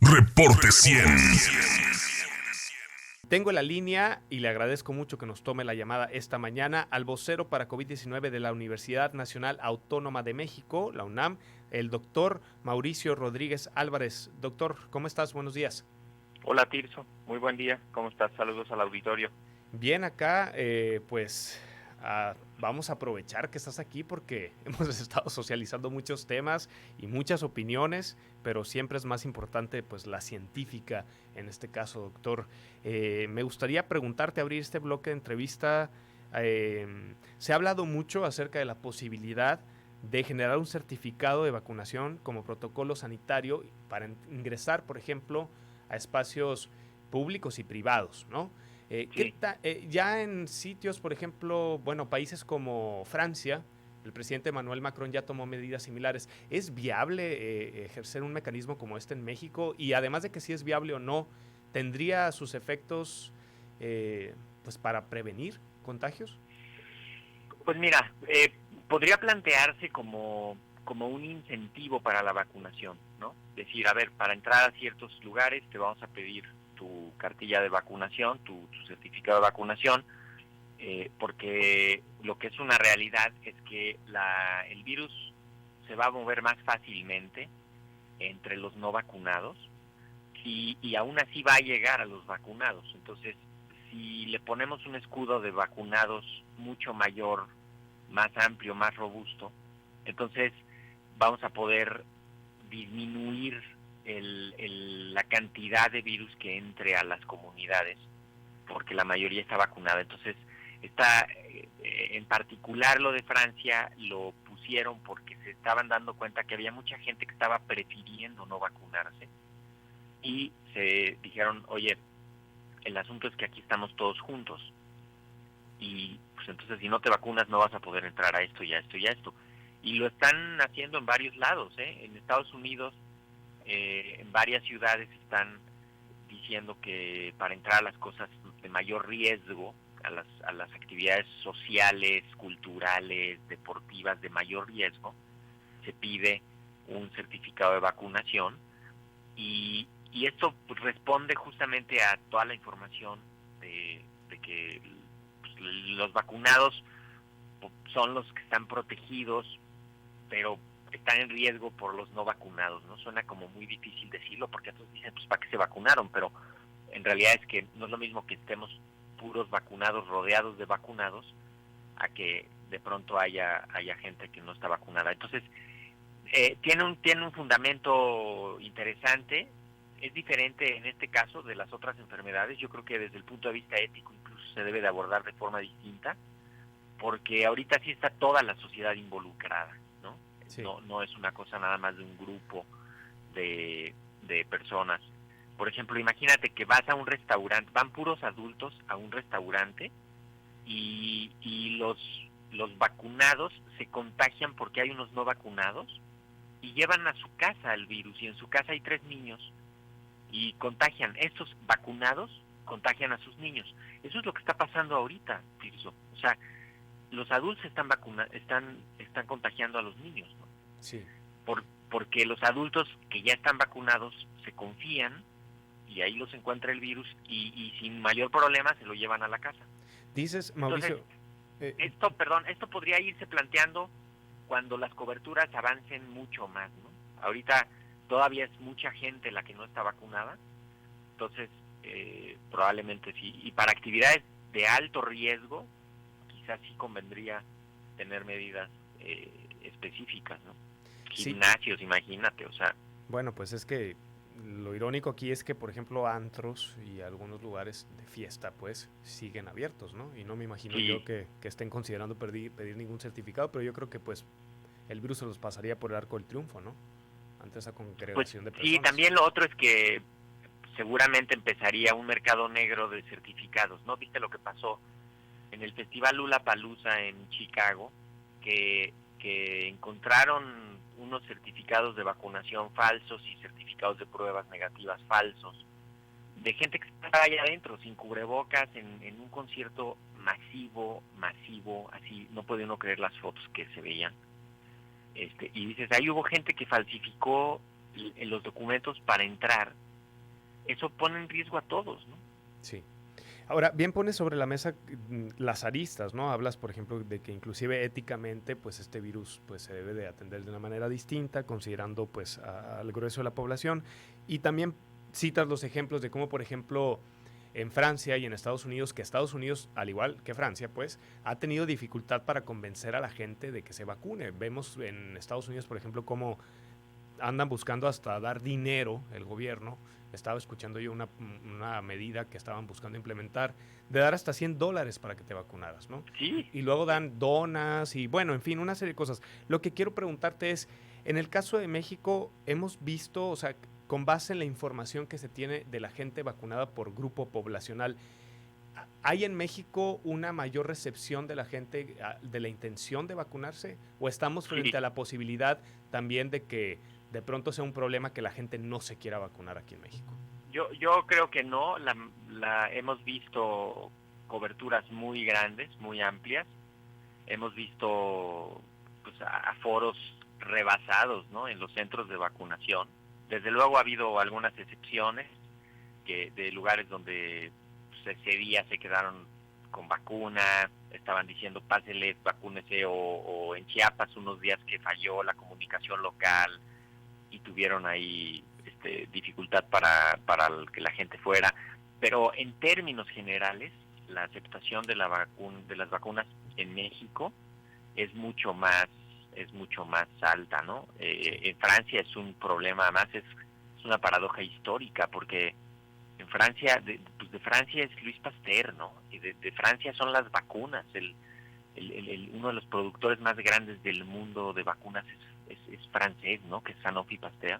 Reporte 100. Tengo la línea y le agradezco mucho que nos tome la llamada esta mañana al vocero para COVID-19 de la Universidad Nacional Autónoma de México, la UNAM, el doctor Mauricio Rodríguez Álvarez. Doctor, ¿cómo estás? Buenos días. Hola Tirso, muy buen día, ¿cómo estás? Saludos al auditorio. Bien, acá vamos a aprovechar que estás aquí porque hemos estado socializando muchos temas y muchas opiniones, pero siempre es más importante pues la científica en este caso, doctor. Me gustaría preguntarte, abrir este bloque de entrevista, se ha hablado mucho acerca de la posibilidad de generar un certificado de vacunación como protocolo sanitario para ingresar, por ejemplo, a espacios públicos y privados, ¿no? Sí. Ya en sitios, por ejemplo, países como Francia, el presidente Emmanuel Macron ya tomó medidas similares. ¿Es viable ejercer un mecanismo como este en México? Y además de que si es viable o no, ¿tendría sus efectos pues para prevenir contagios? Pues mira, podría plantearse como un incentivo para la vacunación, ¿no? Decir, a ver, para entrar a ciertos lugares te vamos a pedir tu cartilla de vacunación, tu certificado de vacunación, porque lo que es una realidad es que el virus se va a mover más fácilmente entre los no vacunados y aún así va a llegar a los vacunados. Entonces, si le ponemos un escudo de vacunados mucho mayor, más amplio, más robusto, entonces vamos a poder disminuir la cantidad de virus que entre a las comunidades, porque la mayoría está vacunada. Entonces, en particular lo de Francia lo pusieron porque se estaban dando cuenta que había mucha gente que estaba prefiriendo no vacunarse y se dijeron, oye, el asunto es que aquí estamos todos juntos y pues entonces si no te vacunas no vas a poder entrar a esto y a esto y a esto. Y lo están haciendo en varios lados, En Estados Unidos, en varias ciudades están diciendo que para entrar a las cosas de mayor riesgo, a las actividades sociales, culturales, deportivas de mayor riesgo, se pide un certificado de vacunación y esto pues, responde justamente a toda la información de que pues, los vacunados son los que están protegidos, pero están en riesgo por los no vacunados, ¿no? Suena como muy difícil decirlo porque otros dicen, pues, ¿para qué se vacunaron? Pero en realidad es que no es lo mismo que estemos puros vacunados, rodeados de vacunados, a que de pronto haya gente que no está vacunada. Entonces, tiene un fundamento interesante. Es diferente en este caso de las otras enfermedades. Yo creo que desde el punto de vista ético incluso se debe de abordar de forma distinta, porque ahorita sí está toda la sociedad involucrada, ¿no? Sí. No es una cosa nada más de un grupo de personas. Por ejemplo, imagínate que vas a un restaurante, van puros adultos a un restaurante y los vacunados se contagian porque hay unos no vacunados y llevan a su casa el virus y en su casa hay 3 niños y contagian. Estos vacunados contagian a sus niños. Eso es lo que está pasando ahorita, Tirso. O sea, los adultos están contagiando a los niños, ¿no? Sí. Porque los adultos que ya están vacunados se confían y ahí los encuentra el virus y sin mayor problema se lo llevan a la casa. Dices, Mauricio... Entonces, esto podría irse planteando cuando las coberturas avancen mucho más, ¿no? Ahorita todavía es mucha gente la que no está vacunada, entonces probablemente sí. Y para actividades de alto riesgo, quizás sí convendría tener medidas específicas, ¿no? Sí. Gimnasios, imagínate, o sea. Bueno, pues es que lo irónico aquí es que, por ejemplo, antros y algunos lugares de fiesta, pues, siguen abiertos, ¿no? Y no me imagino Sí. yo que estén considerando pedir ningún certificado, pero yo creo que, pues, el virus se los pasaría por el arco del triunfo, ¿no? Ante esa congregación de personas. Sí, también lo otro es que seguramente empezaría un mercado negro de certificados, ¿no? ¿Viste lo que pasó en el festival Lollapalooza en Chicago? Que encontraron unos certificados de vacunación falsos y certificados de pruebas negativas falsos de gente que estaba allá adentro sin cubrebocas en un concierto masivo, así no puede uno creer las fotos que se veían. Y dices, ahí hubo gente que falsificó los documentos para entrar eso pone en riesgo a todos, ¿no? Sí. Ahora, bien pones sobre la mesa las aristas, ¿no? Hablas, por ejemplo, de que inclusive éticamente, pues este virus pues se debe de atender de una manera distinta, considerando pues al grueso de la población. Y también citas los ejemplos de cómo, por ejemplo, en Francia y en Estados Unidos, que Estados Unidos, al igual que Francia, pues, ha tenido dificultad para convencer a la gente de que se vacune. Vemos en Estados Unidos, por ejemplo, cómo andan buscando hasta dar dinero el gobierno. Estaba escuchando yo una medida que estaban buscando implementar de dar hasta $100 para que te vacunaras, ¿no? Sí, Y luego dan donas y bueno, en fin, una serie de cosas. Lo que quiero preguntarte es, en el caso de México, hemos visto, o sea, con base en la información que se tiene de la gente vacunada por grupo poblacional, ¿hay en México una mayor recepción de la gente de la intención de vacunarse? ¿O estamos frente sí. a la posibilidad también de que de pronto sea un problema que la gente no se quiera vacunar aquí en México? Yo creo que no, hemos visto coberturas muy grandes, muy amplias, hemos visto pues aforos rebasados, ¿no? En los centros de vacunación. Desde luego ha habido algunas excepciones que de lugares donde pues, ese día se quedaron con vacuna, estaban diciendo pásele, vacúnese, o en Chiapas unos días que falló la comunicación local y tuvieron ahí dificultad para que la gente fuera. Pero en términos generales, la aceptación de de las vacunas en México es mucho más alta, ¿no? En Francia es un problema, además es una paradoja histórica, porque en Francia, pues de Francia es Louis Pasteur, ¿no? Y de Francia son las vacunas. Uno de los productores más grandes del mundo de vacunas es francés, ¿no? Que es Sanofi Pasteur.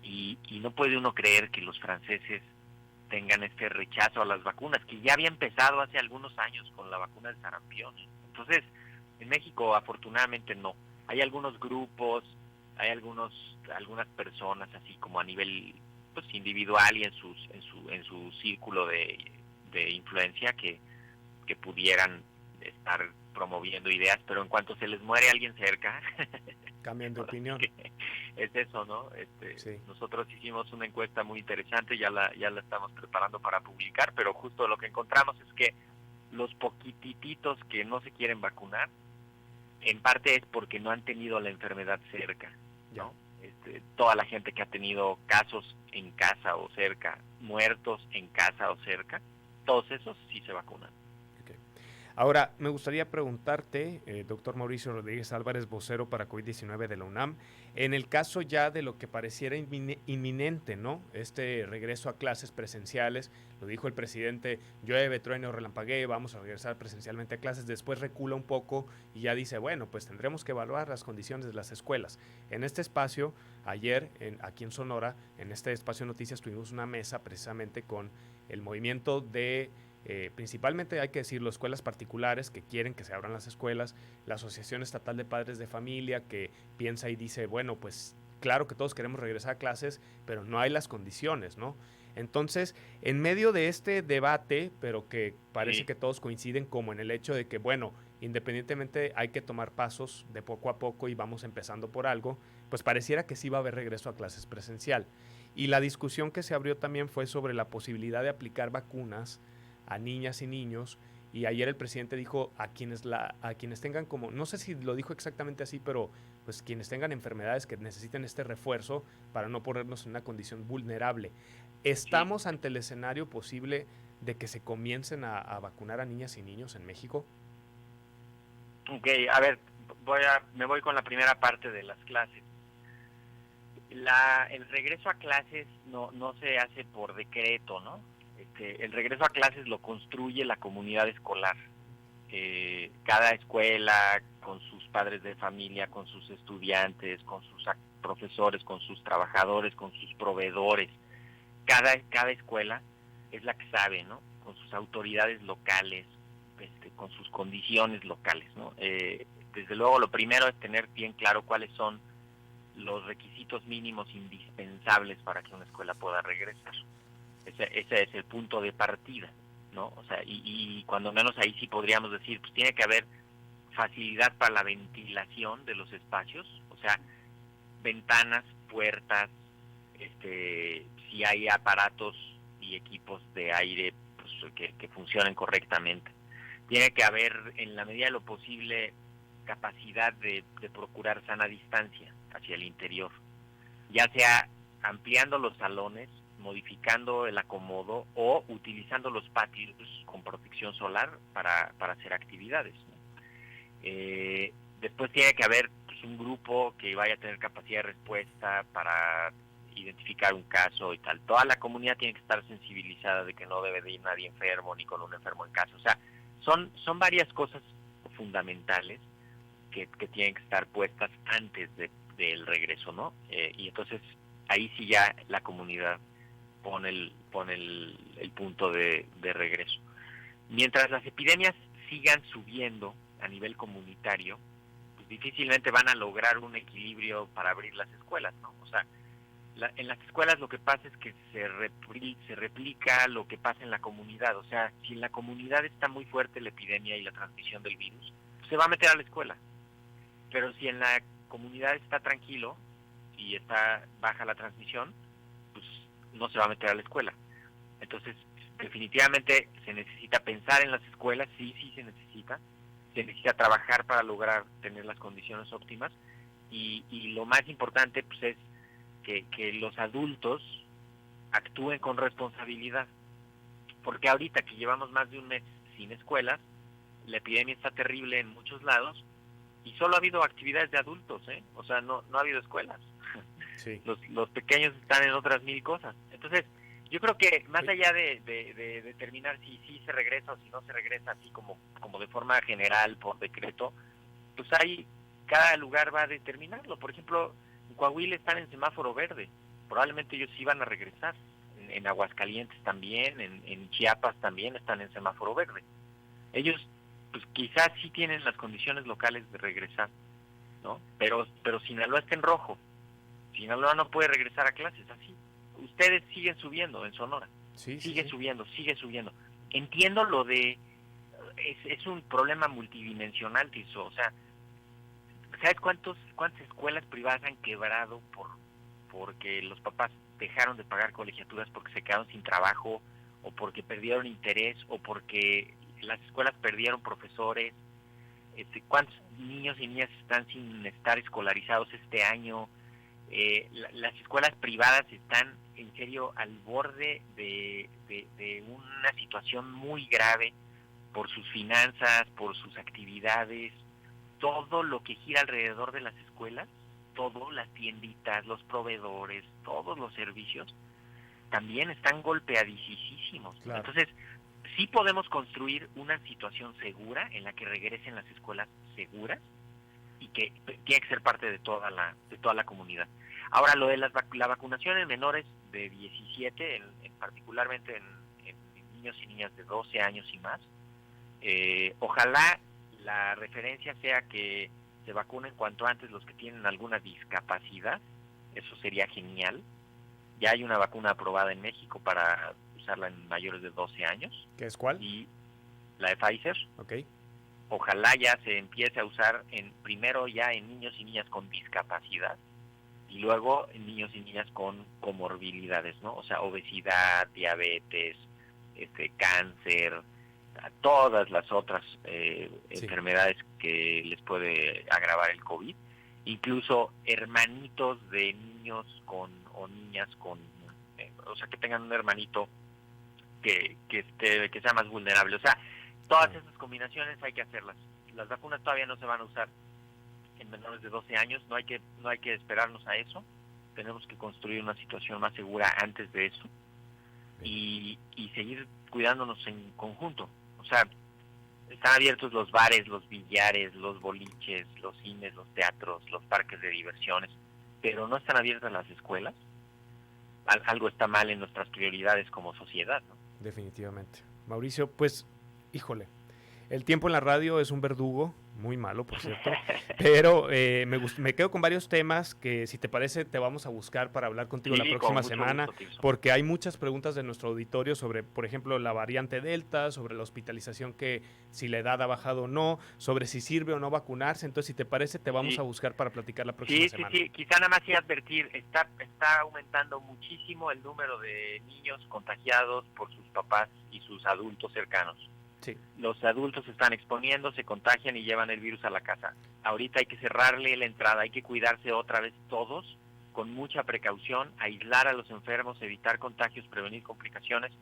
Y no puede uno creer que los franceses tengan este rechazo a las vacunas, que ya había empezado hace algunos años con la vacuna del sarampión. Entonces, en México afortunadamente no. Hay algunos grupos, hay algunas personas así como a nivel pues individual y en su círculo de influencia que pudieran estar promoviendo ideas, pero en cuanto se les muere alguien cerca, Cambian de opinión. es eso, ¿no? Sí. Nosotros hicimos una encuesta muy interesante, ya la estamos preparando para publicar, pero justo lo que encontramos es que los poquititos que no se quieren vacunar, en parte es porque no han tenido la enfermedad cerca, ¿no? Toda la gente que ha tenido casos en casa o cerca, muertos en casa o cerca, todos esos sí se vacunan. Okay. Ahora, me gustaría preguntarte, doctor Mauricio Rodríguez Álvarez, vocero para COVID-19 de la UNAM, en el caso ya de lo que pareciera inminente, ¿no? Este regreso a clases presenciales, lo dijo el presidente, llueve, truene o relampaguee, vamos a regresar presencialmente a clases, después recula un poco y ya dice, bueno, pues tendremos que evaluar las condiciones de las escuelas. En este espacio, ayer, aquí en Sonora, en este espacio de noticias, tuvimos una mesa precisamente con el movimiento de principalmente hay que decirlo, escuelas particulares que quieren que se abran las escuelas, la Asociación Estatal de Padres de Familia que piensa y dice, bueno, pues claro que todos queremos regresar a clases, pero no hay las condiciones, ¿no? Entonces, en medio de este debate, pero que parece Sí. que todos coinciden como en el hecho de que, bueno, independientemente hay que tomar pasos de poco a poco y vamos empezando por algo, pues pareciera que sí va a haber regreso a clases presencial. Y la discusión que se abrió también fue sobre la posibilidad de aplicar vacunas a niñas y niños. Y ayer el presidente dijo a quienes tengan como, no sé si lo dijo exactamente así, pero pues quienes tengan enfermedades que necesiten este refuerzo para no ponernos en una condición vulnerable. Sí. ¿Estamos ante el escenario posible de que se comiencen a vacunar a niñas y niños en México? Ok, a ver, me voy con la primera parte de las clases. El regreso a clases no se hace por decreto, ¿no? El regreso a clases lo construye la comunidad escolar. Cada escuela, con sus padres de familia, con sus estudiantes, con sus profesores, con sus trabajadores, con sus proveedores. Cada escuela es la que sabe, ¿no? Con sus autoridades locales, con sus condiciones locales, ¿no? Desde luego lo primero es tener bien claro cuáles son los requisitos mínimos indispensables para que una escuela pueda regresar. Ese es el punto de partida, ¿no? O sea, y cuando menos ahí sí podríamos decir, pues tiene que haber facilidad para la ventilación de los espacios, o sea, ventanas, puertas, si hay aparatos y equipos de aire pues, que funcionen correctamente. Tiene que haber, en la medida de lo posible, capacidad de procurar sana distancia hacia el interior, ya sea ampliando los salones, modificando el acomodo o utilizando los patios con protección solar para hacer actividades, ¿no? Después tiene que haber pues, un grupo que vaya a tener capacidad de respuesta para identificar un caso y tal. Toda la comunidad tiene que estar sensibilizada de que no debe de ir nadie enfermo ni con un enfermo en casa. O sea, son varias cosas fundamentales que tienen que estar puestas antes del regreso, ¿no? Y entonces ahí sí ya la comunidad pone el punto de regreso. Mientras las epidemias sigan subiendo a nivel comunitario, pues difícilmente van a lograr un equilibrio para abrir las escuelas, ¿no? O sea, en las escuelas lo que pasa es que se replica lo que pasa en la comunidad. O sea, si en la comunidad está muy fuerte la epidemia y la transmisión del virus, pues se va a meter a la escuela. Pero si en la comunidad está tranquilo y está baja la transmisión, pues no se va a meter a la escuela. Entonces, definitivamente se necesita pensar en las escuelas, sí se necesita trabajar para lograr tener las condiciones óptimas y lo más importante pues es que los adultos actúen con responsabilidad, porque ahorita que llevamos más de un mes sin escuelas, la epidemia está terrible en muchos lados y solo ha habido actividades de adultos, o sea, no ha habido escuelas. Sí. Los pequeños están en otras 1000 cosas. Entonces, yo creo que más allá de determinar si se regresa o si no se regresa, así como de forma general, por decreto, pues cada lugar va a determinarlo. Por ejemplo, en Coahuila están en semáforo verde, probablemente ellos sí van a regresar. En Aguascalientes también, en Chiapas también están en semáforo verde. Ellos, pues quizás sí tienen las condiciones locales de regresar, ¿no? Pero Sinaloa está en rojo. Sinaloa no puede regresar a clases así. Ustedes siguen subiendo en Sonora. Sigue subiendo. Entiendo lo de... Es un problema multidimensional, Tiso. O sea, ¿sabes cuántas escuelas privadas han quebrado porque los papás dejaron de pagar colegiaturas porque se quedaron sin trabajo o porque perdieron interés o porque las escuelas perdieron profesores? ¿Cuántos niños y niñas están sin estar escolarizados este año? Las escuelas privadas están en serio al borde de una situación muy grave por sus finanzas, por sus actividades, todo lo que gira alrededor de las escuelas, todo, las tienditas, los proveedores, todos los servicios, también están golpeadísimos. Claro. Entonces, sí podemos construir una situación segura en la que regresen las escuelas seguras y que tiene que ser parte de toda la comunidad. Ahora, lo de la vacunación en menores de 17, particularmente en niños y niñas de 12 años y más, ojalá la referencia sea que se vacunen cuanto antes los que tienen alguna discapacidad. Eso sería genial. Ya hay una vacuna aprobada en México para usarla en mayores de 12 años. ¿Qué es cuál? Y la de Pfizer. Okay. Ojalá ya se empiece a usar primero ya en niños y niñas con discapacidad y luego en niños y niñas con comorbilidades, ¿no? O sea, obesidad, diabetes, cáncer, todas las otras enfermedades que les puede agravar el COVID, incluso hermanitos de niños o niñas con, o sea, que tengan un hermanito que sea más vulnerable. O sea, todas esas combinaciones hay que hacerlas. Las vacunas todavía no se van a usar en menores de 12 años, no hay que esperarnos a eso. Tenemos que construir una situación más segura antes de eso y seguir cuidándonos en conjunto. O sea, están abiertos los bares, los billares, los boliches, los cines, los teatros, los parques de diversiones, pero no están abiertas las escuelas. Algo está mal en nuestras prioridades como sociedad, ¿no? Definitivamente. Mauricio, pues, híjole, el tiempo en la radio es un verdugo muy malo, por cierto. Pero me quedo con varios temas que, si te parece, te vamos a buscar para hablar contigo la próxima semana, porque hay muchas preguntas de nuestro auditorio sobre, por ejemplo, la variante Delta, sobre la hospitalización, que si la edad ha bajado o no, sobre si sirve o no vacunarse. Entonces, si te parece, te vamos a buscar para platicar la próxima semana. Sí, quizá nada más y advertir, está aumentando muchísimo el número de niños contagiados por sus papás y sus adultos cercanos. Sí. Los adultos se están exponiendo, se contagian y llevan el virus a la casa. Ahorita hay que cerrarle la entrada, hay que cuidarse otra vez todos, con mucha precaución, aislar a los enfermos, evitar contagios, prevenir complicaciones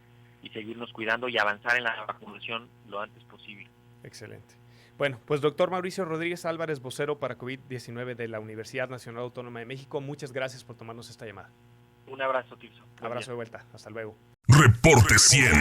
y seguirnos cuidando y avanzar en la vacunación lo antes posible. Excelente. Bueno, pues doctor Mauricio Rodríguez Álvarez, vocero para COVID-19 de la Universidad Nacional Autónoma de México, muchas gracias por tomarnos esta llamada. Un abrazo, Tirso. Abrazo de vuelta. Hasta luego. Reporte 100.